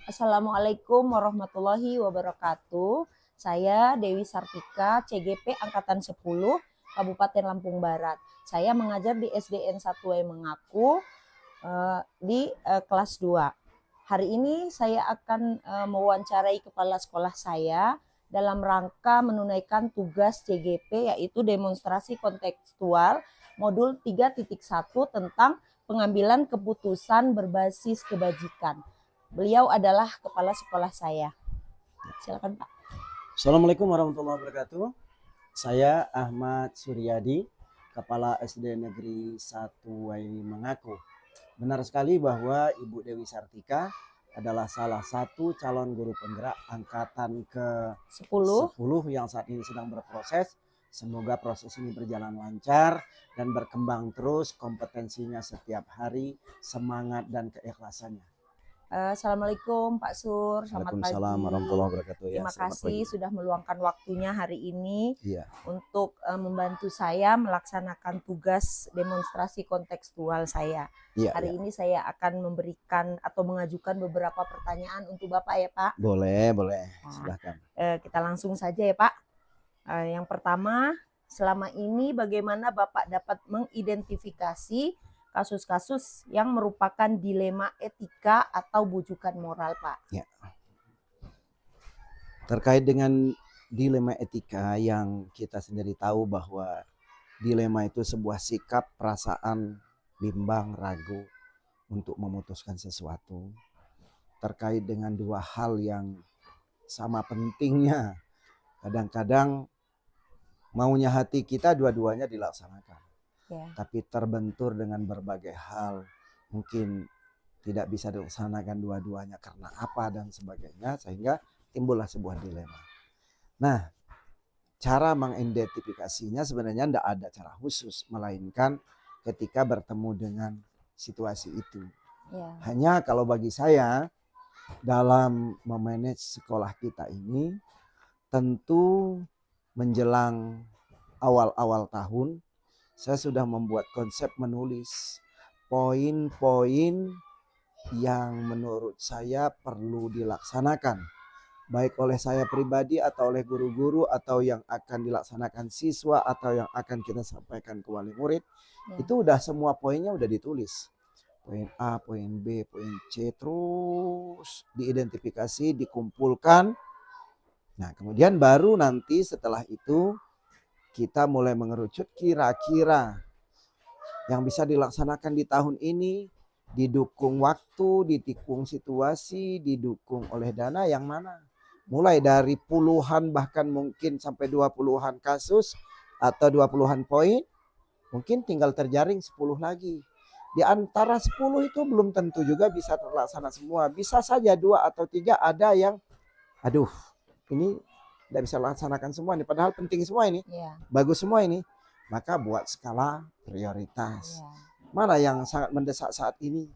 Assalamualaikum warahmatullahi wabarakatuh. Saya Dewi Sartika, CGP Angkatan 10, Kabupaten Lampung Barat. Saya mengajar di SDN 1W Mengaku di kelas 2. Hari ini saya akan mewawancarai kepala sekolah saya dalam rangka menunaikan tugas CGP, yaitu demonstrasi kontekstual modul 3.1 tentang pengambilan keputusan berbasis kebajikan. Beliau adalah kepala sekolah saya. Silakan Pak. Assalamualaikum warahmatullahi wabarakatuh. Saya Ahmad Suryadi, Kepala SD Negeri 1 Wai Mengaku. Benar sekali bahwa Ibu Dewi Sartika adalah salah satu calon guru penggerak angkatan ke-10 yang saat ini sedang berproses. Semoga proses ini berjalan lancar dan berkembang terus kompetensinya setiap hari, semangat dan keikhlasannya. Assalamualaikum Pak Sur, selamat pagi. Waalaikumsalam warahmatullahi wabarakatuh. Terima kasih sudah meluangkan waktunya hari ini Iya. untuk membantu saya melaksanakan tugas demonstrasi kontekstual saya. Hari ini saya akan memberikan atau mengajukan beberapa pertanyaan untuk Bapak ya Pak. Boleh. Silahkan. Kita langsung saja ya Pak. Yang pertama, selama ini bagaimana Bapak dapat mengidentifikasi kasus-kasus yang merupakan dilema etika atau bujukan moral, Pak? Ya. Terkait dengan dilema etika yang kita sendiri tahu bahwa dilema itu sebuah sikap, perasaan, bimbang, ragu untuk memutuskan sesuatu. Terkait dengan dua hal yang sama pentingnya. Kadang-kadang maunya hati kita dua-duanya dilaksanakan. Ya. Tapi terbentur dengan berbagai hal, mungkin tidak bisa dilaksanakan dua-duanya karena apa dan sebagainya, sehingga timbullah sebuah dilema. Nah, cara mengidentifikasinya sebenarnya tidak ada cara khusus, melainkan ketika bertemu dengan situasi itu. Ya. Hanya kalau bagi saya dalam memanage sekolah kita ini, tentu menjelang awal-awal tahun, saya sudah membuat konsep menulis poin-poin yang menurut saya perlu dilaksanakan. Baik oleh saya pribadi atau oleh guru-guru atau yang akan dilaksanakan siswa atau yang akan kita sampaikan ke wali murid. Ya. Itu udah semua poinnya udah ditulis. Poin A, poin B, poin C, terus diidentifikasi, dikumpulkan. Nah, kemudian baru nanti setelah itu kita mulai mengerucut kira-kira yang bisa dilaksanakan di tahun ini, didukung waktu, didukung situasi, didukung oleh dana yang mana. Mulai dari puluhan bahkan mungkin sampai 20-an kasus atau 20-an poin, mungkin tinggal terjaring 10 lagi. Di antara 10 itu belum tentu juga bisa terlaksana semua. Bisa saja 2 atau 3 ada yang ini tidak bisa laksanakan semua ini, padahal penting semua ini, bagus semua ini. Maka buat skala prioritas. Mana yang sangat mendesak saat ini?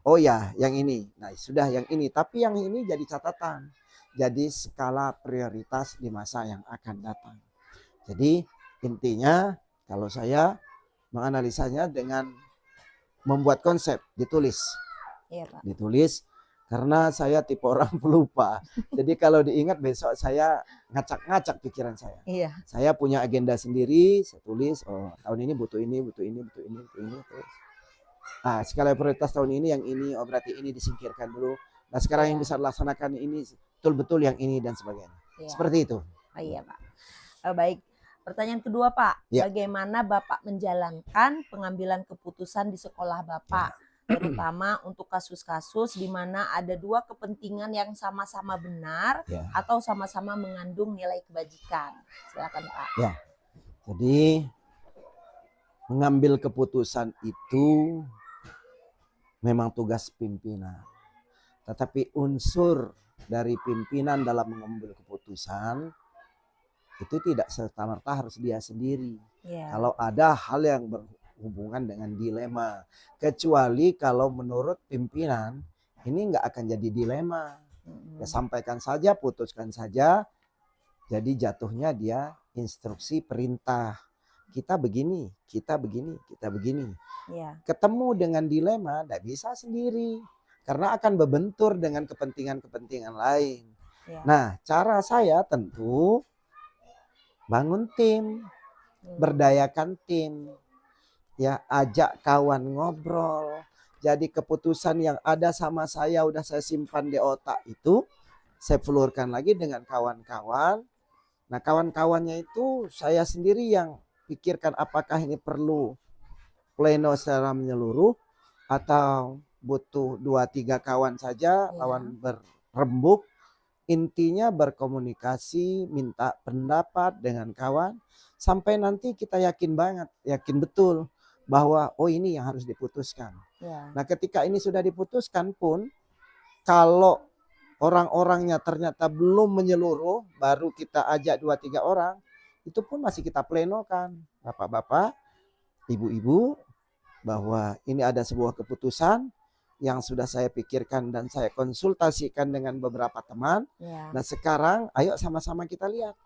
Oh ya, yang ini. Nah, sudah yang ini. Tapi yang ini jadi catatan. Jadi skala prioritas di masa yang akan datang. Jadi intinya kalau saya menganalisanya dengan membuat konsep, ditulis. Iya, Pak. Ditulis. Karena saya tipe orang pelupa. Jadi kalau diingat besok saya ngacak-ngacak pikiran saya. Iya. Saya punya agenda sendiri, saya tulis, oh tahun ini butuh ini. Nah, skala prioritas tahun ini yang ini, oh berarti ini disingkirkan dulu. Nah sekarang yang bisa dilaksanakan ini, betul-betul yang ini dan sebagainya. Iya. Seperti itu. Oh iya Pak. Baik. Pertanyaan kedua Pak, bagaimana Bapak menjalankan pengambilan keputusan di sekolah Bapak? Terutama untuk kasus-kasus di mana ada dua kepentingan yang sama-sama benar atau sama-sama mengandung nilai kebajikan. Silakan Pak. Ya, jadi mengambil keputusan itu memang tugas pimpinan. Tetapi unsur dari pimpinan dalam mengambil keputusan itu tidak serta-merta harus dia sendiri. Kalau ada hal yang hubungan dengan dilema, kecuali kalau menurut pimpinan ini nggak akan jadi dilema. Ya sampaikan saja, putuskan saja. Jadi jatuhnya dia instruksi perintah. Kita begini, kita begini, kita begini. Ketemu dengan dilema, nggak bisa sendiri. karena akan berbentur dengan kepentingan-kepentingan lain. Ya. Nah, cara saya tentu bangun tim, berdayakan tim, ya ajak kawan ngobrol. Jadi keputusan yang ada sama saya udah saya simpan di otak itu, saya pelurkan lagi dengan kawan-kawan. Nah, kawan-kawannya itu saya sendiri yang pikirkan apakah ini perlu pleno secara menyeluruh atau butuh 2-3 kawan saja, Ya. lawan berembuk. Intinya berkomunikasi, minta pendapat dengan kawan, sampai nanti kita yakin banget, yakin betul bahwa oh ini yang harus diputuskan. Ya. Nah, ketika ini sudah diputuskan pun, kalau orang-orangnya ternyata belum menyeluruh, baru kita ajak 2-3 orang, itu pun masih kita plenokan. Bapak-bapak, ibu-ibu, bahwa ini ada sebuah keputusan yang sudah saya pikirkan dan saya konsultasikan dengan beberapa teman. Ya. Nah, sekarang ayo sama-sama kita lihat.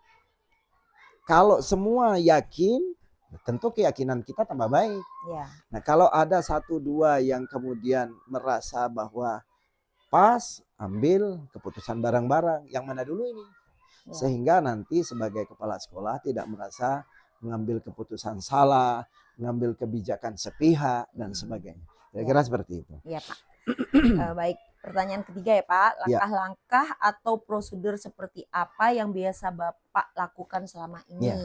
Kalau semua yakin, tentu keyakinan kita tambah baik. Ya. Nah, kalau ada 1-2 yang kemudian merasa bahwa pas, ambil keputusan bareng-bareng. Yang mana dulu ini? Ya. Sehingga nanti sebagai kepala sekolah tidak merasa mengambil keputusan salah, mengambil kebijakan sepihak, dan sebagainya. Kira-kira seperti itu. Iya, Pak. Baik, pertanyaan ketiga ya, Pak. Langkah-langkah atau prosedur seperti apa yang biasa Bapak lakukan selama ini? Ya.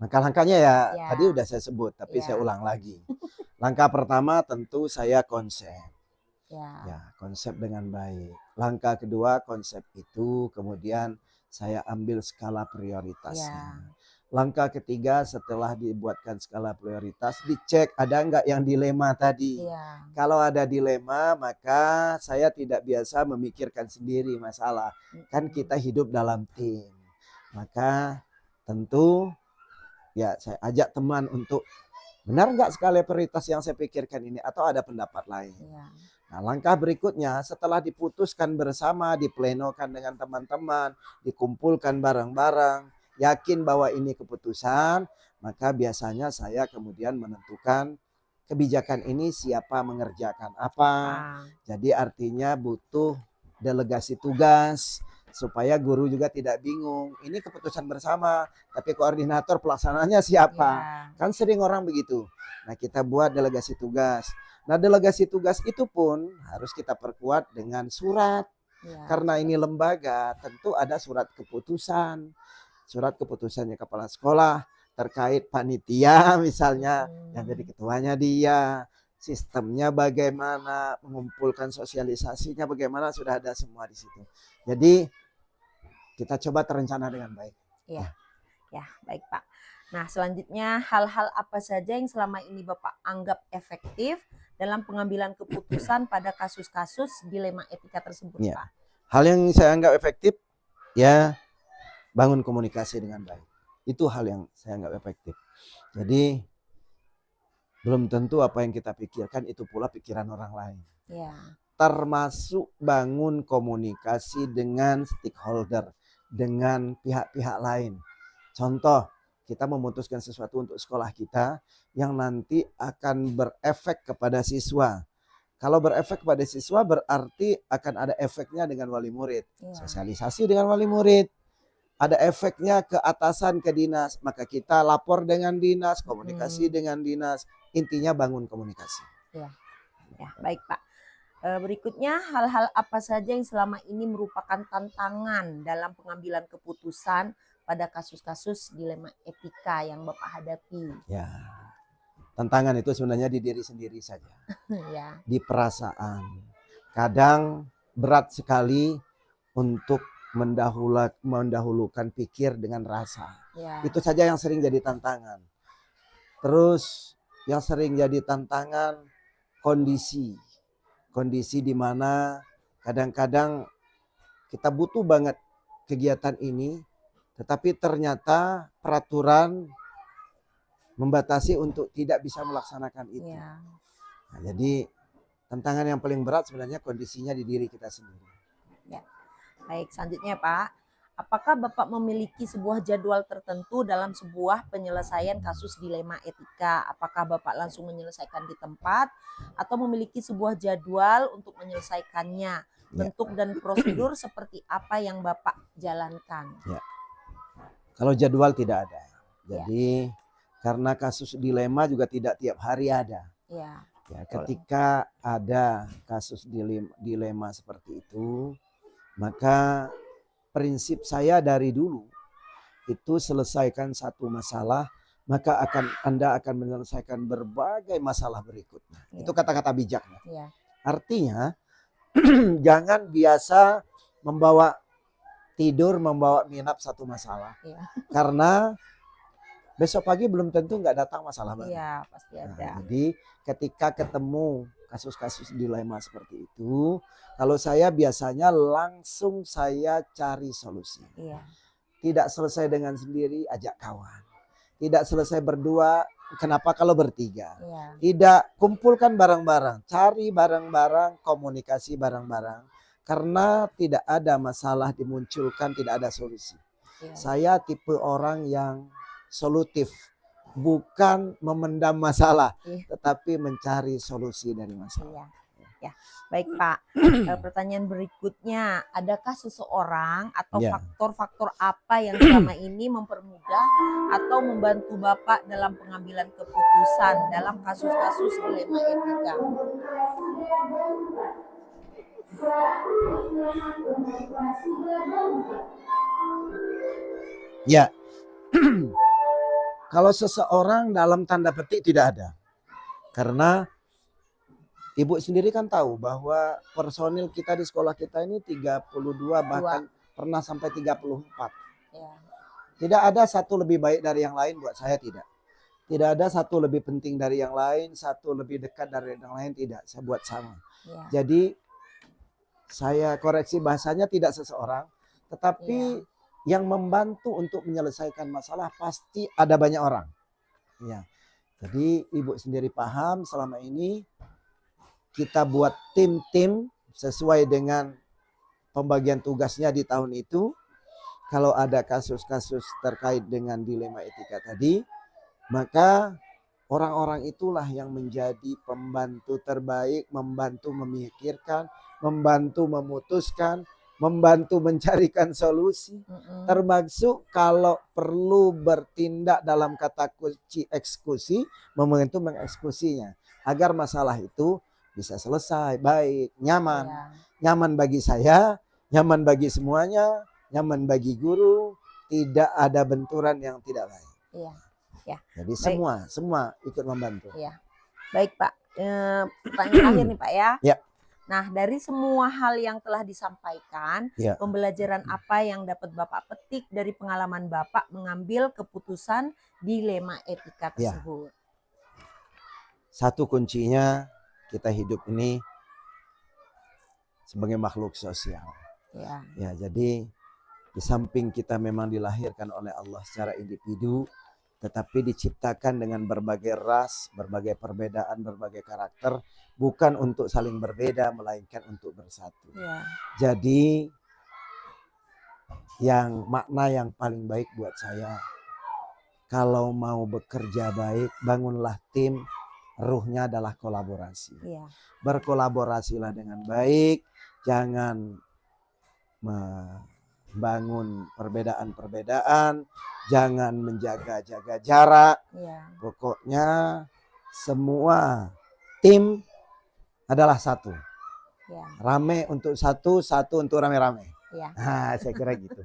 Langkah-langkahnya ya tadi udah saya sebut, tapi Ya. saya ulang lagi. Langkah pertama tentu saya konsep. Ya. Konsep dengan baik. Langkah kedua, konsep itu kemudian saya ambil skala prioritasnya. Langkah ketiga, setelah dibuatkan skala prioritas, dicek ada enggak yang dilema tadi. Ya. Kalau ada dilema, maka saya tidak biasa memikirkan sendiri masalah. Kan kita hidup dalam tim. Maka tentu ya saya ajak teman untuk benar enggak skala prioritas yang saya pikirkan ini atau ada pendapat lain. Ya. Nah, langkah berikutnya setelah diputuskan bersama, diplenokan dengan teman-teman, dikumpulkan bareng-bareng, yakin bahwa ini keputusan, maka biasanya saya kemudian menentukan kebijakan ini siapa mengerjakan apa. Jadi artinya butuh delegasi tugas supaya guru juga tidak bingung. Ini keputusan bersama, tapi koordinator pelaksananya siapa? Kan sering orang begitu. Nah, kita buat delegasi tugas. Nah, delegasi tugas itu pun harus kita perkuat dengan surat. Karena ini lembaga, tentu ada surat keputusan. Surat keputusannya kepala sekolah terkait panitia misalnya, yang jadi ketuanya dia. Sistemnya bagaimana, mengumpulkan sosialisasinya bagaimana, sudah ada semua di situ. Jadi kita coba terencana dengan baik. Ya, baik Pak. Nah, selanjutnya hal-hal apa saja yang selama ini Bapak anggap efektif dalam pengambilan keputusan pada kasus-kasus dilema etika tersebut, Pak? Hal yang saya anggap efektif, ya bangun komunikasi dengan baik. Itu hal yang saya anggap efektif. Jadi belum tentu apa yang kita pikirkan itu pula pikiran orang lain. Termasuk bangun komunikasi dengan stakeholder, dengan pihak-pihak lain. Contoh, kita memutuskan sesuatu untuk sekolah kita yang nanti akan berefek kepada siswa. Kalau berefek kepada siswa berarti akan ada efeknya dengan wali murid. Sosialisasi dengan wali murid. Ada efeknya ke atasan, ke dinas. Maka kita lapor dengan dinas, komunikasi dengan dinas. Intinya bangun komunikasi. Ya, baik Pak. Berikutnya hal-hal apa saja yang selama ini merupakan tantangan dalam pengambilan keputusan pada kasus-kasus dilema etika yang Bapak hadapi? Ya, tantangan itu sebenarnya di diri sendiri saja. Di perasaan. Kadang berat sekali untuk mendahulukan pikir dengan rasa. Itu saja yang sering jadi tantangan. Terus yang sering jadi tantangan kondisi. Kondisi di mana kadang-kadang kita butuh banget kegiatan ini, tetapi ternyata peraturan membatasi untuk tidak bisa melaksanakan itu. Nah, jadi tantangan yang paling berat sebenarnya kondisinya di diri kita sendiri. Baik, selanjutnya Pak. Apakah Bapak memiliki sebuah jadwal tertentu dalam sebuah penyelesaian kasus dilema etika? Apakah Bapak langsung menyelesaikan di tempat atau memiliki sebuah jadwal untuk menyelesaikannya? Bentuk dan prosedur seperti apa yang Bapak jalankan? Ya. Kalau jadwal tidak ada. Jadi karena kasus dilema juga tidak tiap hari ada. Ya. Ya, ketika ada kasus dilema seperti itu, maka prinsip saya dari dulu itu selesaikan satu masalah, maka Anda akan menyelesaikan berbagai masalah berikutnya. Ya. Itu kata-kata bijaknya. Ya. Artinya jangan biasa membawa minap satu masalah. Ya. Karena besok pagi belum tentu nggak datang masalah baru. Iya, pasti ada. Jadi ketika ketemu kasus-kasus dilema seperti itu, kalau saya biasanya langsung saya cari solusi. Iya. Tidak selesai dengan sendiri, ajak kawan. Tidak selesai berdua, kenapa kalau bertiga? Iya. Tidak, kumpulkan barang-barang, cari barang-barang, komunikasi barang-barang. Karena tidak ada masalah dimunculkan, tidak ada solusi. Iya. Saya tipe orang yang solutif, bukan memendam masalah, tetapi mencari solusi dari masalah. Ya, baik Pak. Pertanyaan berikutnya, adakah seseorang atau faktor-faktor apa yang selama ini mempermudah atau membantu Bapak dalam pengambilan keputusan dalam kasus-kasus dilema etika? Ya. Kalau seseorang dalam tanda petik tidak ada. Karena Ibu sendiri kan tahu bahwa personil kita di sekolah kita ini 32 bahkan pernah sampai 34. Ya. Tidak ada satu lebih baik dari yang lain buat saya, tidak. Tidak ada satu lebih penting dari yang lain, satu lebih dekat dari yang lain, tidak. Saya buat sama. Ya. Jadi saya koreksi bahasanya, tidak seseorang, tetapi yang membantu untuk menyelesaikan masalah pasti ada banyak orang. Ya. Jadi Ibu sendiri paham selama ini kita buat tim-tim sesuai dengan pembagian tugasnya di tahun itu. Kalau ada kasus-kasus terkait dengan dilema etika tadi, maka orang-orang itulah yang menjadi pembantu terbaik, membantu memikirkan, membantu memutuskan, membantu mencarikan solusi, termasuk kalau perlu bertindak dalam kata kunci eksekusi, membantu mengeksekusinya agar masalah itu bisa selesai baik, nyaman, nyaman bagi saya, nyaman bagi semuanya, nyaman bagi guru, tidak ada benturan yang tidak baik. Iya, ya. Jadi semua ikut membantu. Iya, baik Pak. Pertanyaan terakhir nih Pak ya. Ya. Nah, dari semua hal yang telah disampaikan, pembelajaran apa yang dapat Bapak petik dari pengalaman Bapak mengambil keputusan dilema etika tersebut? Satu kuncinya, kita hidup ini sebagai makhluk sosial. Ya, jadi di samping kita memang dilahirkan oleh Allah secara individu, tetapi diciptakan dengan berbagai ras, berbagai perbedaan, berbagai karakter, bukan untuk saling berbeda, melainkan untuk bersatu. Jadi makna yang paling baik buat saya, kalau mau bekerja baik, bangunlah tim. Ruhnya adalah kolaborasi. Berkolaborasilah dengan baik, jangan membangun perbedaan-perbedaan, jangan menjaga-jaga jarak. Pokoknya semua tim adalah satu. Rame untuk satu, satu untuk rame-rame. Nah, saya kira gitu.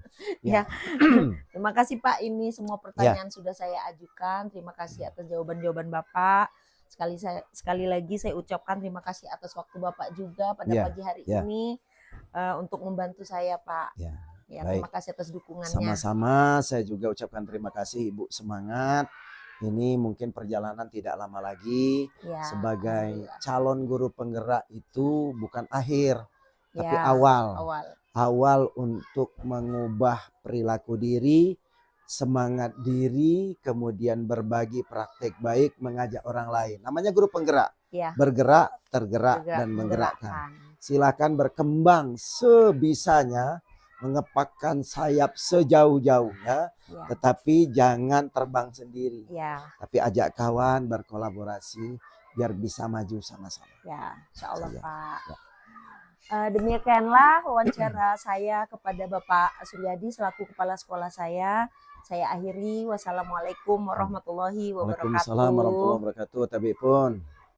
Terima kasih Pak, ini semua pertanyaan sudah saya ajukan. Terima kasih atas jawaban-jawaban Bapak. Sekali lagi saya ucapkan terima kasih atas waktu Bapak juga pada pagi hari ini untuk membantu saya Pak. Terima kasih atas dukungannya. Sama-sama, saya juga ucapkan terima kasih Ibu, semangat. Ini mungkin perjalanan tidak lama lagi. Sebagai calon guru penggerak itu bukan akhir, tapi awal untuk mengubah perilaku diri, semangat diri, kemudian berbagi praktek baik, mengajak orang lain. Namanya guru penggerak. Bergerak, tergerak, dan menggerakkan. Silakan berkembang sebisanya, mengepakkan sayap sejauh-jauhnya, Ya. tetapi jangan terbang sendiri. Ya, Tapi ajak kawan berkolaborasi biar bisa maju sama-sama. ya, insya Allah Saya. Pak. Ya. Demikianlah wawancara saya kepada Bapak Suryadi selaku kepala sekolah saya. Saya akhiri. Wassalamualaikum warahmatullahi Waalaikumsalam wabarakatuh. warahmatullahi wabarakatuh. Tabi pun.